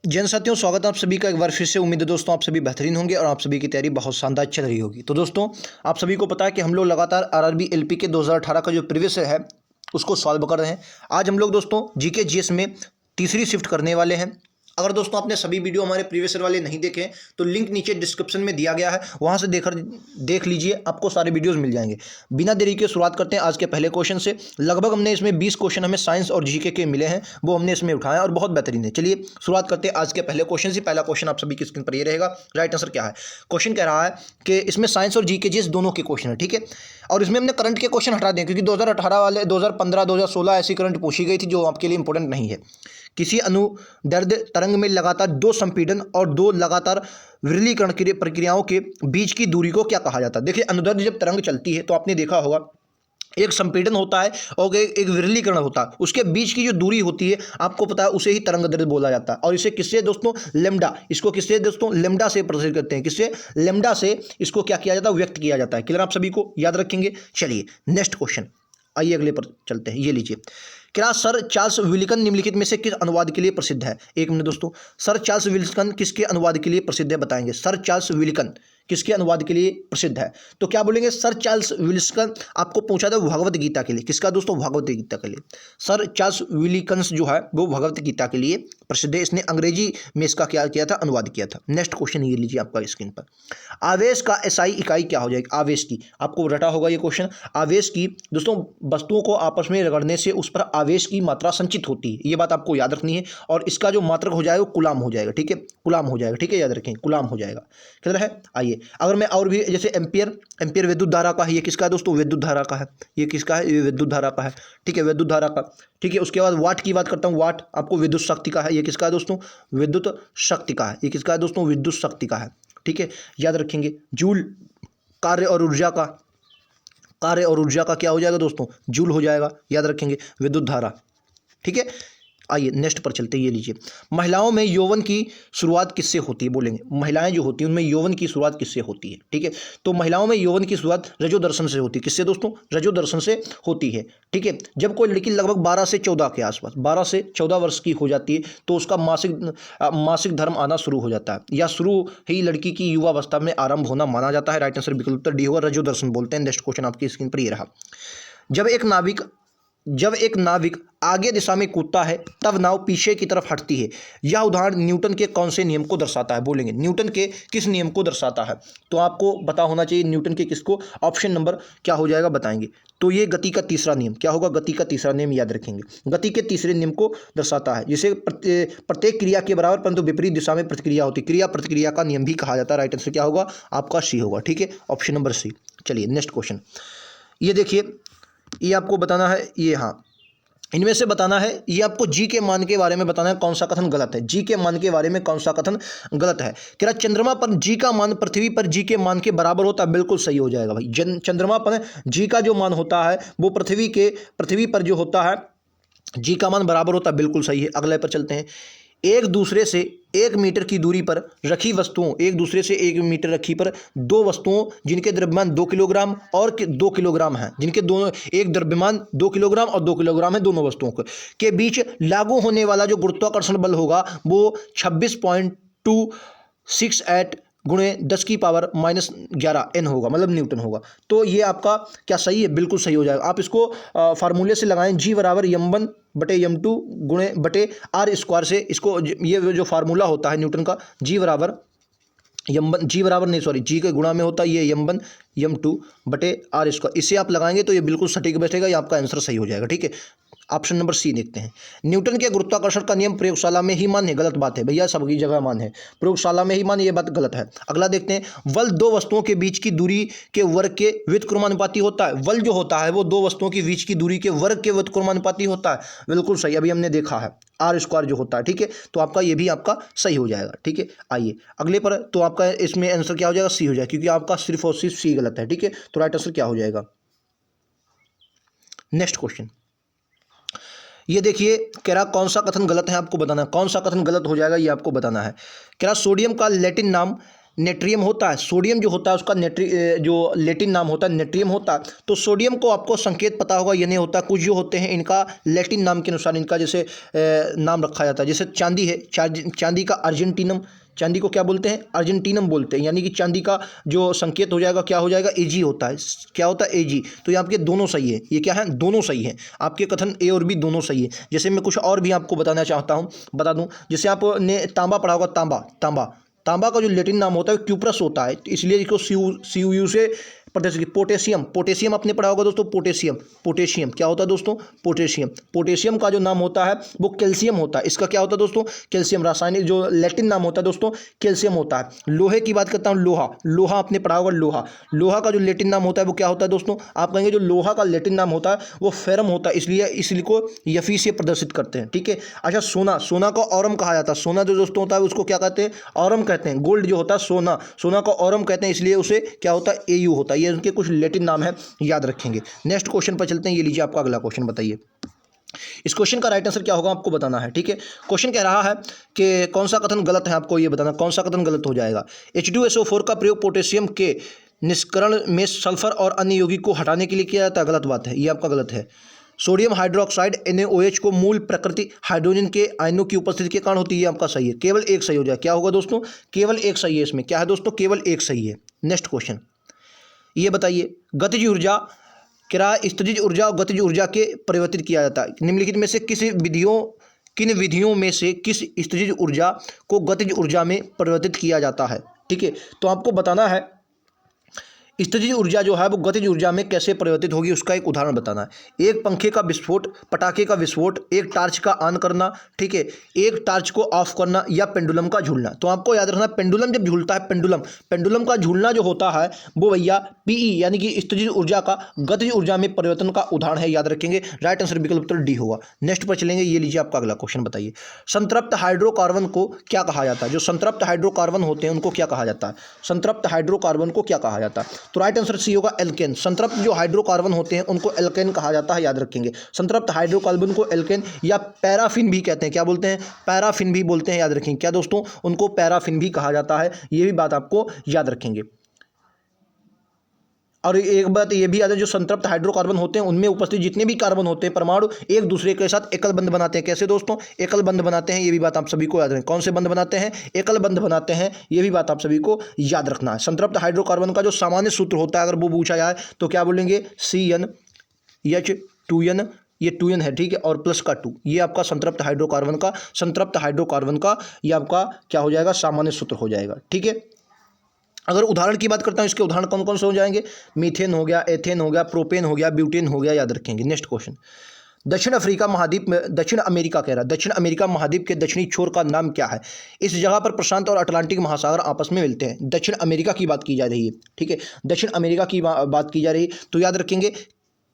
जैन साथियों, स्वागत है आप सभी का एक बार फिर से। उम्मीद है दोस्तों आप सभी बेहतरीन होंगे और आप सभी की तैयारी बहुत शानदार चल रही होगी। तो दोस्तों आप सभी को पता है कि हम लोग लगातार आरआरबी एलपी के 2018 का जो प्रीवियस है उसको सॉल्व कर रहे हैं। आज हम लोग दोस्तों जीके जीएस में तीसरी शिफ्ट करने वाले हैं। अगर दोस्तों आपने सभी वीडियो हमारे प्रीवियस वाले नहीं देखे तो लिंक नीचे डिस्क्रिप्शन में दिया गया है, वहां से देख लीजिए, आपको सारे वीडियोस मिल जाएंगे। बिना देरी के शुरुआत करते हैं आज के पहले क्वेश्चन से। लगभग हमने इसमें 20 क्वेश्चन हमें साइंस और जीके के मिले हैं, वो हमने इसमें उठाया और बहुत बेहतरीन है। चलिए शुरुआत करते हैं आज के पहले क्वेश्चन से। पहला क्वेश्चन आप सभी की स्क्रीन पर ये रहेगा। राइट आंसर क्या है? क्वेश्चन कह रहा है कि इसमें साइंस और जीके जीएस दोनों के क्वेश्चन है, ठीक है। और इसमें हमने करंट के क्वेश्चन हटा दें क्योंकि 2018 वाले 2015 2016 ऐसी करंट पूछी गई थी जो आपके लिए इंपॉर्टेंट नहीं है। किसी अनुदैर्घ्य तरंग में लगातार दो संपीड़न और दो लगातार विरलीकरण की प्रक्रियाओं के बीच की दूरी को क्या कहा जाता है? देखिए, अनुदैर्घ्य जब तरंग चलती है तो आपने देखा होगा एक संपीड़न होता है और एक विरलीकरण होता है, उसके बीच की जो दूरी होती है आपको पता है उसे ही तरंग दैर्घ्य बोला जाता है। और इसे किससे दोस्तों? लेमडा। इसको किससे दोस्तों? लेमडा से प्रदर्शित करते हैं। किससे? लेमडा से इसको क्या किया जाता है? व्यक्त किया जाता है। क्लियर? आप सभी को याद रखेंगे। चलिए नेक्स्ट क्वेश्चन, आइए अगले पर चलते हैं। ये लीजिए, क्या सर चार्ल्स विल्किन निम्नलिखित में से किस अनुवाद के लिए प्रसिद्ध है? एक मिनट दोस्तों, सर चार्ल्स विल्किन किसके अनुवाद के लिए प्रसिद्ध है बताएंगे। सर चार्ल्स विल्किन किसके अनुवाद के लिए प्रसिद्ध है? तो क्या बोलेंगे? सर चार्ल्स विल्किन आपको पूछा था भगवत गीता के लिए। किसका दोस्तों? भगवत गीता के लिए। सर चार्ल्स विल्किन जो है वो भगवत गीता के लिए प्रसिद्ध है। इसने अंग्रेजी में इसका क्या किया था? अनुवाद किया था। नेक्स्ट क्वेश्चन ये लीजिए आपका स्क्रीन पर। आवेश का एसआई इकाई क्या हो जाएगी? आवेश की आपको रटा होगा ये क्वेश्चन। आवेश की दोस्तों वस्तुओं को आपस में रगड़ने से उस पर आवेश की मात्रा संचित होती है, ये बात आपको याद रखनी है। और इसका जो मात्रक हो जाएगा वो कुलाम हो जाएगा, ठीक है। कुलाम हो जाएगा, ठीक है, याद रखें, कुलाम हो जाएगा। क्लियर है? आइए अगर मैं और भी जैसे एम्पियर, एम्पियर विद्युत धारा का है। ये किसका है दोस्तों? विद्युत धारा का है। ये किसका है? ये विद्युत धारा का है, ठीक है, विद्युत धारा का, ठीक है। उसके बाद वाट की बात करता हूँ। वाट आपको विद्युत शक्ति का है। ये किसका है दोस्तों? विद्युत शक्ति का है। ये किसका है दोस्तों? विद्युत शक्ति का है, ठीक है, याद रखेंगे। जूल कार्य और ऊर्जा का, कार्य और ऊर्जा का क्या हो जाएगा दोस्तों? जूल हो जाएगा, याद रखेंगे। विद्युत धारा, ठीक है। आइए नेक्स्ट पर चलते हैं। ये लीजिए, महिलाओं में यौवन की शुरुआत किससे होती है? बोलेंगे महिलाएं जो होती हैं उनमें यौवन की शुरुआत किससे होती है? ठीक है, तो महिलाओं में यौवन की शुरुआत रजोदर्शन से होती है। किससे दोस्तों? रजोदर्शन से होती है, ठीक है। जब कोई लड़की लगभग 12 से 14 के आसपास, 12 से 14 वर्ष की हो जाती है तो उसका मासिक धर्म आना शुरू हो जाता है, या शुरू ही लड़की की युवावस्था में आरंभ होना माना जाता है। राइट आंसर विकल्प उत्तर डी होगा, रजोदर्शन बोलते हैं। नेक्स्ट क्वेश्चन आपकी स्क्रीन पर ये रहा। जब एक नाविक आगे दिशा में कूदता है तब नाव पीछे की तरफ हटती है। यह उदाहरण न्यूटन के कौन से नियम को दर्शाता है? बोलेंगे न्यूटन के किस नियम को दर्शाता है? तो आपको पता होना चाहिए न्यूटन के किसको। ऑप्शन नंबर क्या हो जाएगा बताएंगे। तो ये गति का तीसरा नियम क्या होगा? गति का तीसरा नियम, याद रखेंगे। गति के तीसरे नियम को दर्शाता है, जिसे प्रत्येक क्रिया के बराबर परंतु विपरीत दिशा में प्रतिक्रिया होती है। क्रिया प्रतिक्रिया का नियम भी कहा जाता है। राइट आंसर क्या होगा? आपका सी होगा, ठीक है, ऑप्शन नंबर सी। चलिए नेक्स्ट क्वेश्चन, ये देखिए, ये आपको बताना है। ये हाँ, इनमें से बताना है, ये आपको जी के मान के बारे में बताना है कौन सा कथन गलत है। जी के मान के बारे में कौन सा कथन गलत है? क्या चंद्रमा पर जी का मान पृथ्वी पर जी के मान के बराबर होता है? बिल्कुल सही हो जाएगा भाई। चंद्रमा पर जी का जो मान होता है वो पृथ्वी पर जो होता है जी का मान बराबर होता है, बिल्कुल सही है। अगले पर चलते हैं। एक दूसरे से 1 मीटर की दूरी पर रखी वस्तुओं, एक दूसरे से 1 मीटर रखी पर दो वस्तुओं जिनके द्रव्यमान 2 किलोग्राम और 2 किलोग्राम है, जिनके दोनों एक द्रव्यमान 2 किलोग्राम और 2 किलोग्राम है दोनों वस्तुओं के बीच लागू होने वाला जो गुरुत्वाकर्षण बल होगा वो 26.268 गुणे 10 की पावर -11 n होगा, मतलब न्यूटन होगा। तो ये आपका क्या सही है? बिल्कुल सही हो जाएगा। आप इसको फार्मूले से लगाएं, जी बराबर m1 बटे m2 गुणे बटे आर स्क्वायर से। इसको ये जो फार्मूला होता है न्यूटन का, जी बराबर जी के गुणा में होता है ये m1 m2 बटे आर स्क्वायर, इसे आप लगाएंगे तो ये बिल्कुल सटीक बैठेगा, ये आपका आंसर सही हो जाएगा, ठीक है। ऑप्शन नंबर सी देखते हैं। न्यूटन के गुरुत्वाकर्षण का नियम प्रयोगशाला में ही मान्य है? गलत बात है भैया, सबकी जगह मान्य है, प्रयोगशाला में ही मान्य, ये बात गलत है। अगला देखते हैं। बल दो वस्तुओं के बीच की दूरी के वर्ग के व्युत्क्रमानुपाती होता है। बल जो होता है वो दो वस्तुओं के बीच की दूरी के वर्ग के व्युत्क्रमानुपाती होता है, बिल्कुल सही, अभी हमने देखा है। आर स्क्वायर जो होता है, ठीक है, तो आपका ये भी आपका सही हो जाएगा, ठीक है। आइए अगले पर, तो आपका इसमें आंसर क्या हो जाएगा? सी हो जाएगा, क्योंकि आपका सिर्फ और सिर्फ सी गलत है, ठीक है। तो राइट आंसर क्या हो जाएगा? नेक्स्ट क्वेश्चन, ये देखिए, कह रहा कौन सा कथन गलत है आपको बताना है। कौन सा कथन गलत हो जाएगा ये आपको बताना है। कह रहा सोडियम का लैटिन नाम नेट्रियम होता है, सोडियम जो होता है उसका जो लैटिन नाम होता है नेट्रियम होता है। तो सोडियम को आपको संकेत पता होगा, ये नहीं होता, कुछ जो होते हैं इनका लैटिन नाम के अनुसार इनका जैसे नाम रखा जाता है। जैसे चांदी है, चांदी का अर्जेंटीनम, चांदी को क्या बोलते हैं, अर्जेंटीनम बोलते हैं, यानी कि चांदी का जो संकेत हो जाएगा क्या हो जाएगा, एजी होता है। क्या होता है, एजी। तो ये आपके दोनों सही है, ये क्या है, दोनों सही है, आपके कथन ए और बी दोनों सही है। जैसे मैं कुछ और भी आपको बताना चाहता हूँ, बता दूँ, जैसे आपने तांबा पढ़ा होगा, तांबा का जो लैटिन नाम होता है क्यूप्रस होता है, तो इसलिए इसको CuU से प्रदर्शित। पोटेशियम आपने पढ़ा होगा दोस्तों, पोटेशियम क्या होता है दोस्तों, पोटेशियम का जो नाम होता है वो कैल्शियम होता है। इसका क्या होता है दोस्तों, कैल्शियम। रासायनिक जो लैटिन नाम होता है दोस्तों कैल्शियम होता है। लोहे की बात करता हूँ, लोहा आपने पढ़ा होगा, लोहा का जो लैटिन नाम होता है वो क्या होता है दोस्तों, आप कहेंगे जो लोहा का लैटिन नाम होता है वो फेरम होता है, इसलिए को यफी से प्रदर्शित करते हैं, ठीक है। अच्छा, सोना को औरम कहा जाता है, सोना जो दोस्तों होता है उसको क्या कहते हैं, औरम कहते हैं। गोल्ड जो होता है सोना को औरम कहते हैं, इसलिए उसे क्या होता है, AU होता है। ये उनके कुछ लैटिन नाम है, याद रखेंगे। नेक्स्ट क्वेश्चन पर चलते हैं, ये लीजिए आपका अगला क्वेश्चन, बताइए इस क्वेश्चन का राइट आंसर क्या होगा आपको बताना है, ठीक है। क्वेश्चन कह रहा है कि कौन सा कथन गलत है, आपको ये बताना कौन सा कथन गलत हो जाएगा। H2SO4 का प्रयोग पोटेशियम के निष्करण में सल्फर और अन्य यौगिक को हटाने के लिए किया जाता है, गलत बात है, ये आपका गलत है। सोडियम हाइड्रोक्साइड NaOH को मूल प्रकृति हाइड्रोजन के आयनों की उपस्थिति के कारण होती है, आपका सही है, केवल एक सही हो जाए। क्या होगा दोस्तों, केवल एक सही है, इसमें क्या है दोस्तों, केवल एक सही है। नेक्स्ट क्वेश्चन, ये बताइए गतिज ऊर्जा किराया स्थितिज ऊर्जा और गतिज ऊर्जा के परिवर्तित किया जाता है, निम्नलिखित में से किन विधियों में से किस स्थितिज ऊर्जा को गतिज ऊर्जा में परिवर्तित किया जाता है, ठीक है। तो आपको बताना है स्थितिज ऊर्जा जो है वो गतिज ऊर्जा में कैसे परिवर्तित होगी, उसका एक उदाहरण बताना है। एक पंखे का विस्फोट, पटाखे का विस्फोट, एक टार्च का ऑन करना, ठीक है, एक टार्च को ऑफ करना, या पेंडुलम का झूलना। तो आपको याद रखना, पेंडुलम जब झूलता है, पेंडुलम का झूलना जो होता है वो भैया PE यानी कि स्थितिज ऊर्जा का गतिज ऊर्जा में परिवर्तन का उदाहरण है, याद रखेंगे। राइट आंसर विकल्प उत्तर डी होगा। नेक्स्ट पर चलेंगे, ये लीजिए आपका अगला क्वेश्चन, बताइए संतृप्त हाइड्रोकार्बन को क्या कहा जाता है। जो संतृप्त हाइड्रोकार्बन होते हैं उनको क्या कहा जाता है, संतृप्त हाइड्रोकार्बन को क्या कहा जाता है। तो राइट आंसर सी होगा एल्केन। संतृप्त जो हाइड्रोकार्बन होते हैं उनको एल्केन कहा जाता है, याद रखेंगे। संतृप्त हाइड्रोकार्बन को एल्केन या पैराफिन भी कहते हैं, क्या बोलते हैं, पैराफिन भी बोलते हैं, याद रखेंगे। क्या दोस्तों, उनको पैराफिन भी कहा जाता है, ये भी बात आपको याद रखेंगे। और एक बात ये भी याद है, जो संतृप्त हाइड्रोकार्बन होते हैं उनमें उपस्थित जितने भी कार्बन होते हैं परमाणु एक दूसरे के साथ एकल बंध बनाते हैं। कैसे दोस्तों, एकल बंध बनाते हैं, ये भी बात आप सभी को याद रखें। कौन से बंध बनाते हैं, एकल बंध बनाते हैं, ये भी बात आप सभी को याद रखना है। संतृप्त हाइड्रोकार्बन का जो सामान्य सूत्र होता है अगर वो पूछा जाए तो क्या बोलेंगे, CnH2n, ये 2n है, ठीक है, और प्लस का 2, ये आपका संतृप्त हाइड्रोकार्बन का ये आपका क्या हो जाएगा, सामान्य सूत्र हो जाएगा, ठीक है। अगर उदाहरण की बात करता हूँ, इसके उदाहरण कौन कौन से हो जाएंगे, मीथेन हो गया, एथेन हो गया, प्रोपेन हो गया, ब्यूटेन हो गया, याद रखेंगे। नेक्स्ट क्वेश्चन, दक्षिण अमेरिका महाद्वीप के दक्षिणी छोर का नाम क्या है। इस जगह पर प्रशांत और अटलांटिक महासागर आपस में मिलते हैं। दक्षिण अमेरिका की बात की जा रही है, ठीक है, दक्षिण अमेरिका की बात की जा रही है, तो याद रखेंगे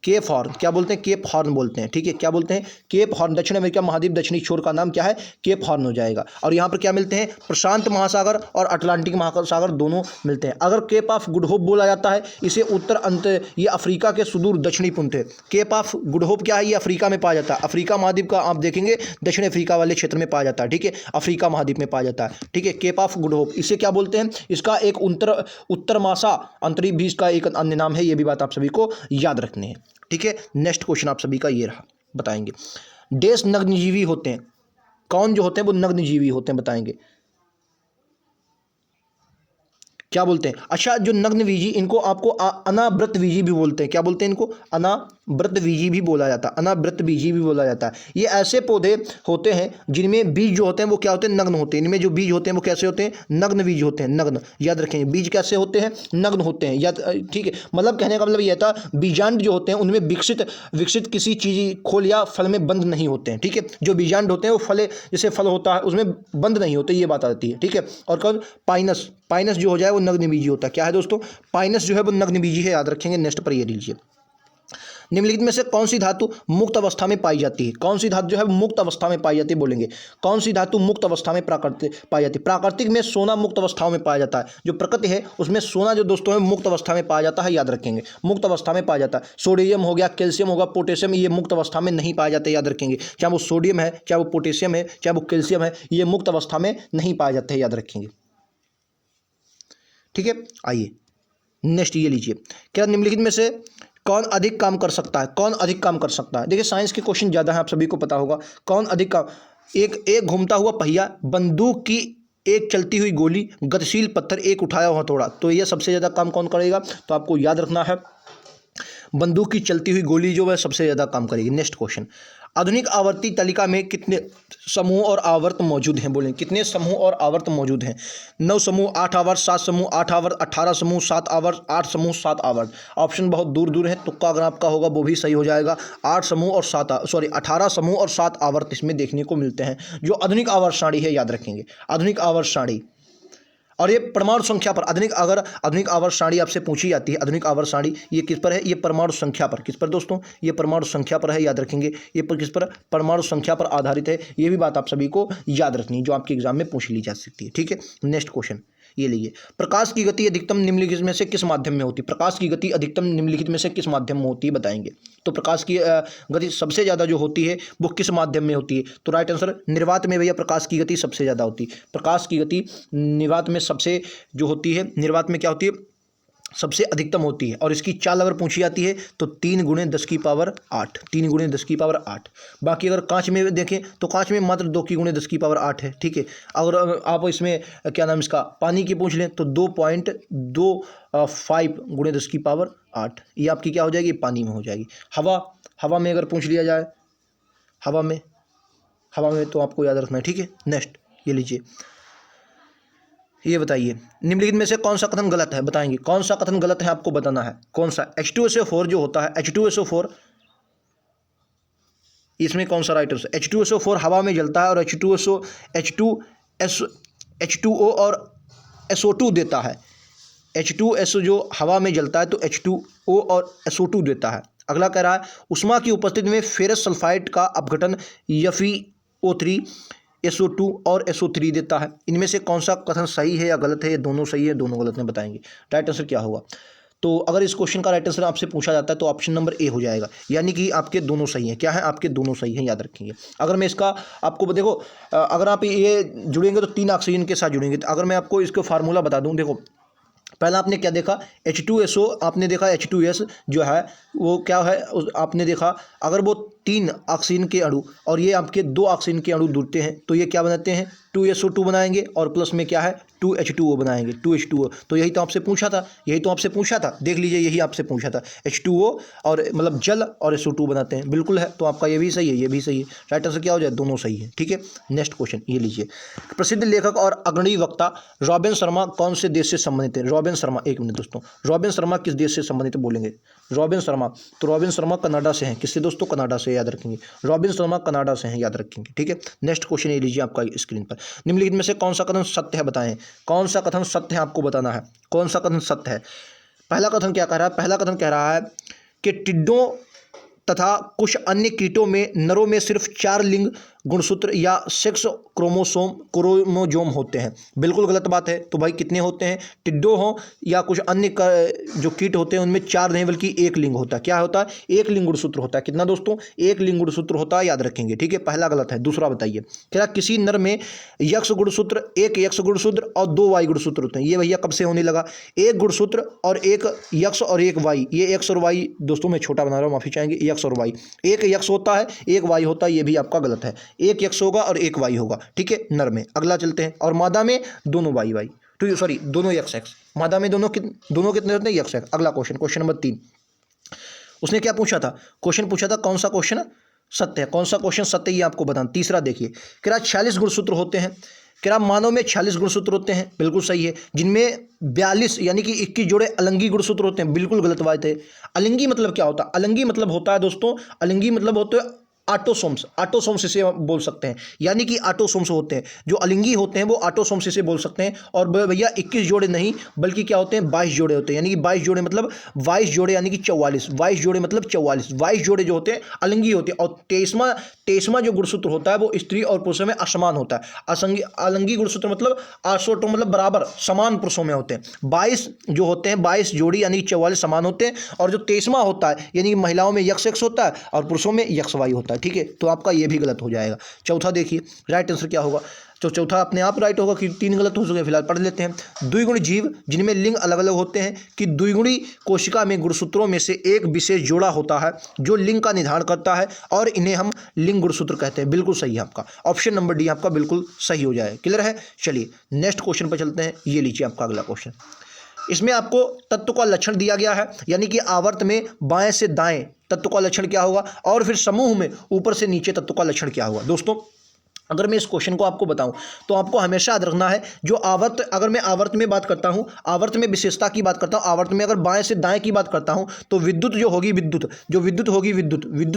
केप हॉर्न, क्या बोलते हैं, केप हॉर्न बोलते हैं, ठीक है, क्या बोलते हैं, केप हॉर्न। दक्षिण अमेरिका महाद्वीप दक्षिणी छोर का नाम क्या है, केप हॉर्न हो जाएगा। और यहाँ पर क्या मिलते हैं, प्रशांत महासागर और अटलांटिक महासागर दोनों मिलते हैं। अगर केप ऑफ गुड होप बोला जाता है, इसे उत्तर अंत ये अफ्रीका के सुदूर दक्षिणी पुंत है। केप ऑफ गुड होप क्या है, ये अफ्रीका में पाया जाता है, अफ्रीका महाद्वीप का आप देखेंगे दक्षिण अफ्रीका वाले क्षेत्र में पाया जाता है, ठीक है, अफ्रीका महाद्वीप में पाया जाता है, ठीक है, केप ऑफ गुड होप। इसे क्या बोलते हैं, इसका एक उत्तरमासा अंतरिक्ष भी इसका एक अन्य नाम है, ये भी बात आप सभी को याद रखनी है, ठीक है। नेक्स्ट क्वेश्चन आप सभी का ये रहा, बताएंगे देश नग्नजीवी होते हैं, कौन जो होते हैं वो नग्नजीवी होते हैं, बताएंगे क्या बोलते हैं। अच्छा, जो नग्नजीवी इनको आपको अनावृतबीजी भी बोलते हैं, क्या बोलते हैं इनको, अनावृतबीजी भी बोला जाता है, अनावृतबीजी भी बोला जाता है। ये ऐसे पौधे होते हैं जिनमें बीज जो होते हैं वो क्या होते हैं, नग्न होते हैं। इनमें जो बीज होते हैं वो कैसे होते हैं, नग्न बीज होते हैं, नग्न, याद रखेंगे। बीज कैसे होते हैं, नग्न होते हैं, याद, ठीक है। मतलब कहने का मतलब यह था बीजांड जो होते हैं उनमें विकसित किसी चीज खोल या फल में बंद नहीं होते हैं, ठीक है। जो बीजांड होते हैं वो फल, जैसे फल होता है उसमें बंद नहीं होते, ये बात आती है, ठीक है। और कौन, पाइनस जो हो जाए वो नग्नबीजी होता है। क्या है दोस्तों, पाइनस जो है वो नग्नबीजी है, याद रखेंगे। नेक्स्ट पर ये लीजिए, निम्नलिखित में से कौन सी धातु मुक्त अवस्था में पाई जाती है, कौन सी धातु जो है मुक्त अवस्था में पाई जाती है, बोलेंगे कौन सी धातु मुक्त अवस्था में पाई जाती है। प्राकृतिक में सोना मुक्त अवस्थाओं में पाया जाता है, जो प्रकृति है उसमें सोना जो दोस्तों है मुक्त अवस्था में पाया जाता है, याद रखेंगे, मुक्त अवस्था में पाया जाता है। सोडियम हो गया, कैल्शियम होगा, पोटेशियम, ये मुक्त अवस्था में नहीं पाए जाते, याद रखेंगे। चाहे वो सोडियम है, चाहे वो पोटेशियम है, चाहे वो कैल्शियम है, ये मुक्त अवस्था में नहीं पाए जाते हैं, याद रखेंगे। ठीक है, आइए नेक्स्ट ये लीजिए, क्या निम्नलिखित में से कौन अधिक काम कर सकता है, कौन अधिक काम कर सकता है। देखिए साइंस के क्वेश्चन ज़्यादा है, आप सभी को पता होगा। कौन अधिक काम, एक घूमता हुआ पहिया, बंदूक की एक चलती हुई गोली, गतिशील पत्थर, एक उठाया हुआ हथौड़ा। तो ये सबसे ज़्यादा काम कौन करेगा, तो आपको याद रखना है बंदूक की चलती हुई गोली जो है सबसे ज़्यादा काम करेगी। नेक्स्ट क्वेश्चन, आधुनिक आवर्ती तालिका में कितने समूह और आवर्त मौजूद हैं, बोलें कितने समूह और आवर्त मौजूद हैं। 9 समूह, 8 आवर्त, 7 समूह, 8 आवर्त, 18 समूह, 7 आवर्त, 8 समूह, 7 आवर्त। ऑप्शन बहुत दूर दूर है, तुक्का अगर आपका होगा वो भी सही हो जाएगा। 8 समूह और 18 समूह और 7 आवर्त इसमें देखने को मिलते हैं। जो आधुनिक आवर्त सारणी है याद रखेंगे, आधुनिक आवर्त सारणी। और ये परमाणु संख्या पर अगर आधुनिक आवर्त सारणी आपसे पूछी जाती है, आधुनिक आवर्त सारणी ये किस पर है, ये परमाणु संख्या पर, किस पर दोस्तों, ये परमाणु संख्या पर है, याद रखेंगे। ये पर किस पर, परमाणु संख्या पर आधारित है। ये भी बात आप सभी को याद रखनी है, जो आपके एग्जाम में पूछ ली जा सकती है। ठीक है, नेक्स्ट क्वेश्चन ये लीजिए, प्रकाश की गति अधिकतम निम्नलिखित में से किस माध्यम में होती है। प्रकाश की गति अधिकतम निम्नलिखित में से किस माध्यम में होती है, बताएंगे। तो प्रकाश की गति सबसे ज़्यादा जो होती है वो किस माध्यम में होती है, तो राइट आंसर निर्वात में भैया प्रकाश की गति सबसे ज़्यादा होती है। प्रकाश की गति निर्वात में सबसे जो होती है, निर्वात में क्या होती है, सबसे अधिकतम होती है। और इसकी चाल अगर पूछी जाती है तो 3 × 10⁸, 3 × 10⁸। बाकी अगर कांच में देखें तो कांच में मात्र 2 × 10⁸ है। ठीक है, अगर आप इसमें क्या नाम इसका पानी की पूछ लें तो 2.25 × 10⁸। ये आपकी क्या हो जाएगी, पानी में हो जाएगी। हवा में अगर पूछ लिया जाए, हवा में तो आपको याद रखना है। ठीक है, नेक्स्ट ये लीजिए, ये बताइए निम्नलिखित में से कौन सा कथन गलत है, बताएंगे कौन सा कथन गलत है, आपको बताना है कौन सा। H2SO4 जो होता है, H2SO4 इसमें कौन सा राइट है। H2SO4 हवा में जलता है और H2O और SO2 देता है। H2SO जो हवा में जलता है तो H2O और SO2 देता है। अगला कह रहा है उष्मा की उपस्थिति में फेरस सल्फाइड का अपघटन FeO3 SO2 और SO3 देता है। इनमें से कौन सा कथन सही है या गलत है, ये दोनों सही है दोनों गलत है, बताएंगे। राइट आंसर क्या होगा, तो अगर इस क्वेश्चन का राइट आंसर आपसे पूछा जाता है तो ऑप्शन नंबर ए हो जाएगा, यानी कि आपके दोनों सही हैं। क्या है, आपके दोनों सही हैं, याद रखेंगे। अगर मैं इसका आपको देखो, अगर आप ये जुड़ेंगे तो 3 ऑक्सीजन के साथ जुड़ेंगे। अगर मैं आपको इसका फार्मूला बता दूं, देखो पहला आपने क्या देखा, H2SO आपने देखा, H2S जो है वो क्या है, आपने देखा अगर वो 3 ऑक्सीजन के अणु और ये आपके 2 ऑक्सीजन के अणु जुड़ते हैं तो ये क्या बनाते हैं, 2SO2 बनाएंगे और प्लस में क्या है 2H2O बनाएंगे, 2H2O। तो यही तो आपसे पूछा था, देख लीजिए यही आपसे पूछा था। H2O और मतलब जल और SO2 बनाते हैं, बिल्कुल है। तो आपका ये भी सही है, ये भी सही है। राइट आंसर क्या हो जाए, दोनों सही है। ठीक है, नेक्स्ट क्वेश्चन ये लीजिए, प्रसिद्ध लेखक और अग्रणी वक्ता रॉबिन शर्मा कौन से देश से संबंधित है। रॉबिन शर्मा, एक मिनट दोस्तों, रॉबिन शर्मा किस देश से संबंधित है बोलेंगे। रॉबिन शर्मा, तो रॉबिन शर्मा कनाडा से हैं। किससे दोस्तों, कनाडा से, याद रखेंगे। रॉबिन शर्मा कनाडा से हैं, याद रखेंगे। ठीक है, नेक्स्ट क्वेश्चन ये लीजिए आपका स्क्रीन पर, निम्नलिखित में से कौन सा कथन सत्य है, बताएं कौन सा कथन सत्य है, आपको बताना है कौन सा कथन सत्य है। पहला कथन क्या कह रहा है, पहला कथन कह रहा है कि टिड्डों तथा कुछ अन्य कीटों में नरों में सिर्फ 4 लिंग गुणसूत्र या सेक्स क्रोमोजोम होते हैं। बिल्कुल गलत बात है। तो भाई कितने होते हैं, टिड्डों हो या कुछ अन्य जो कीट होते हैं उनमें 4 नहीं बल्कि 1 लिंग होता है। क्या होता है, 1 लिंग गुणसूत्र होता है। कितना दोस्तों, 1 लिंग गुणसूत्र होता है, याद रखेंगे। ठीक है, पहला गलत है। दूसरा बताइए, क्या किसी नर में यक्ष गुणसूत्र, 1 यक्ष गुणसूत्र और 2 वाई गुणसूत्र होते हैं। ये भैया कब से होने लगा, 1 गुणसूत्र और 1 यक्ष और 1 वाई। ये यक्ष और वाई दोस्तों मैं छोटा बना रहा हूँ, माफी चाहेंगे, यक्ष और वाई। 1 यक्ष होता है, 1 वाई होता है, ये भी आपका गलत है। 1 यक्ष होगा और 1 वाई होगा। ठीक है, नर में। अगला चलते हैं, और मादा में दोनों वाई वाई, तो सॉरी दोनों यक्ष एक्स। मादा में दोनों कितने होते हैं, यक्ष एक्स। अगला क्वेश्चन, क्वेश्चन नंबर 3, उसने क्या पूछा था, क्वेश्चन पूछा था कौन सा क्वेश्चन सत्य है, कौन सा क्वेश्चन सत्य, ये आपको बताना। तीसरा देखिए, क्या 46 गुणसूत्र होते हैं, क्या मानव में 46 गुणसूत्र होते हैं, बिल्कुल सही है। जिनमें 42 यानी कि 21 जोड़े अलंगी गुणसूत्र होते हैं, बिल्कुल गलत बात है। अलंगी मतलब क्या होता है, अलंगी मतलब होता है दोस्तों, अलंगी मतलब होते हैं ऑटोसोम्स, ऑटोसोम्स इसे बोल सकते हैं। यानी कि ऑटोसोम्स होते हैं जो अलिंगी होते हैं, वो ऑटोसोम्स इसे बोल सकते हैं। और भैया 21 जोड़े नहीं बल्कि क्या होते हैं, 22 जोड़े होते हैं। यानी कि 22 जोड़े मतलब 22 जोड़े यानी कि 44, 22 जोड़े मतलब 44, 22 जोड़े जो होते हैं अलिंगी होते हैं। और 23वां जो गुणसूत्र होता है वो स्त्री और पुरुषों में असमान होता है। अलंगी गुणसूत्र मतलब आसोटो मतलब बराबर समान पुरुषों में होते हैं। 22 जो होते हैं, 22 जोड़ी यानी 44 समान होते हैं। और जो 23वां होता है यानी कि महिलाओं में यक्ष एक्स होता है और पुरुषों में यक्ष वाई होता है। ठीक है, तो आपका ये भी गलत हो जाएगा। चौथा देखिए राइट आंसर क्या होगा, तो चौथा अपने आप राइट होगा कि 3 गलत हो चुके हैं। फिलहाल पढ़ लेते हैं। द्विगुणी जीव जिनमें लिंग अलग अलग होते हैं कि द्विगुणी कोशिका में गुणसूत्रों में से एक विशेष जोड़ा होता है जो लिंग का निर्धारण करता है और इन्हें हम लिंग गुणसूत्र कहते हैं। बिल्कुल सही है आपका ऑप्शन नंबर डी आपका बिल्कुल सही हो जाए। क्लियर है। चलिए नेक्स्ट क्वेश्चन पर चलते हैं। ये लीजिए आपका अगला क्वेश्चन। इसमें आपको तत्व का लक्षण दिया गया है, यानी कि आवर्त में बाएं से दाएं तत्व का लक्षण क्या होगा और फिर समूह में ऊपर से नीचे तत्व का लक्षण क्या होगा। दोस्तों अगर मैं इस क्वेश्चन को आपको बताऊं तो आपको हमेशा याद रखना है, जो आवर्त, अगर मैं आवर्त में बात करता हूं, आवर्त में विशेषता की बात करता हूं, आवर्त में अगर बाएं से दाएं की बात करता हूं तो विद्युत जो होगी, विद्युत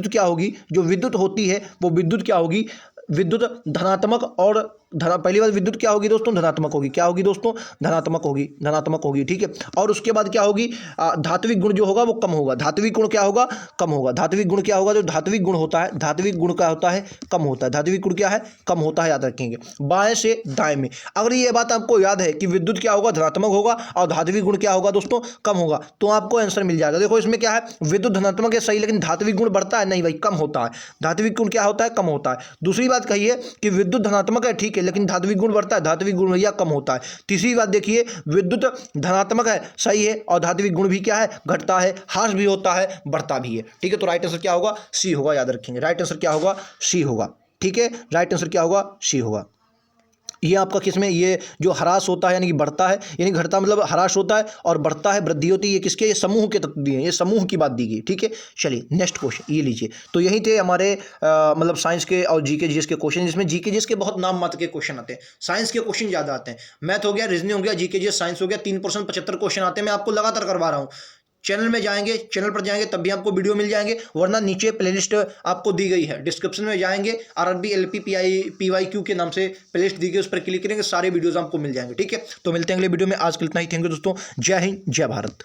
क्या होगी, जो विद्युत होती है वो विद्युत क्या होगी, विद्युत धनात्मक और पहली बात विद्युत क्या होगी दोस्तों, धनात्मक होगी। क्या होगी दोस्तों, धनात्मक होगी। ठीक है। और उसके बाद क्या होगी, धात्विक गुण जो होगा वो कम होगा। धात्विक गुण क्या होगा, कम होगा। धात्विक गुण क्या होगा, जो धात्विक गुण होता है, धात्विक गुण क्या होता है, कम होता है। धात्विक गुण क्या है, कम होता है, याद रखेंगे बाएं से दाएं में। अगर ये बात आपको याद है कि विद्युत क्या होगा, धनात्मक होगा और धात्विक गुण क्या होगा दोस्तों, कम होगा, तो आपको आंसर मिल जाएगा। देखो इसमें क्या है, विद्युत धनात्मक है सही, लेकिन धात्विक गुण बढ़ता है नहीं भाई, कम होता है। धात्विक गुण क्या होता है, कम होता है। दूसरी बात कहिए कि विद्युत धनात्मक है ठीक है, लेकिन धात्विक गुण बढ़ता है, धात्विक गुण भैया कम होता है। तीसरी बात देखिए, विद्युत धनात्मक है सही है और धात्विक गुण भी क्या है, घटता है, ह्रास भी होता है, बढ़ता भी है। ठीक है। तो राइट आंसर क्या होगा, सी होगा, याद रखेंगे। राइट आंसर क्या होगा, सी होगा। ठीक है। राइट आंसर क्या होगा, सी होगा। ये आपका किसमें, ये जो ह्रास होता है यानी कि बढ़ता है, यानी घटता मतलब ह्रास होता है और बढ़ता है, वृद्धि होती है, ये किसके, ये समूह के तत्व दिए हैं, ये समूह की बात दी गई। ठीक है। चलिए नेक्स्ट क्वेश्चन ये लीजिए। तो यही थे हमारे मतलब साइंस के और जीके जीएस के क्वेश्चन, जिसमें जीके जीएस के बहुत नाम मात्र के क्वेश्चन आते हैं, साइंस के क्वेश्चन ज़्यादा आते हैं। मैथ हो गया, रीजनिंग हो गया, जीके जीएस साइंस हो गया, 3% 75 क्वेश्चन आते हैं। मैं आपको लगातार करवा रहा हूँ। चैनल में जाएंगे, चैनल पर जाएंगे तब भी आपको वीडियो मिल जाएंगे, वरना नीचे प्लेलिस्ट आपको दी गई है, डिस्क्रिप्शन में जाएंगे, आरआरबी एलपी पीवाईक्यू के नाम से प्लेलिस्ट दी गई, उस पर क्लिक करेंगे, सारे वीडियोस आपको मिल जाएंगे। ठीक है। तो मिलते हैं अगले वीडियो में। आज के लिए इतना ही। थैंक यू दोस्तों। जय हिंद, जय भारत।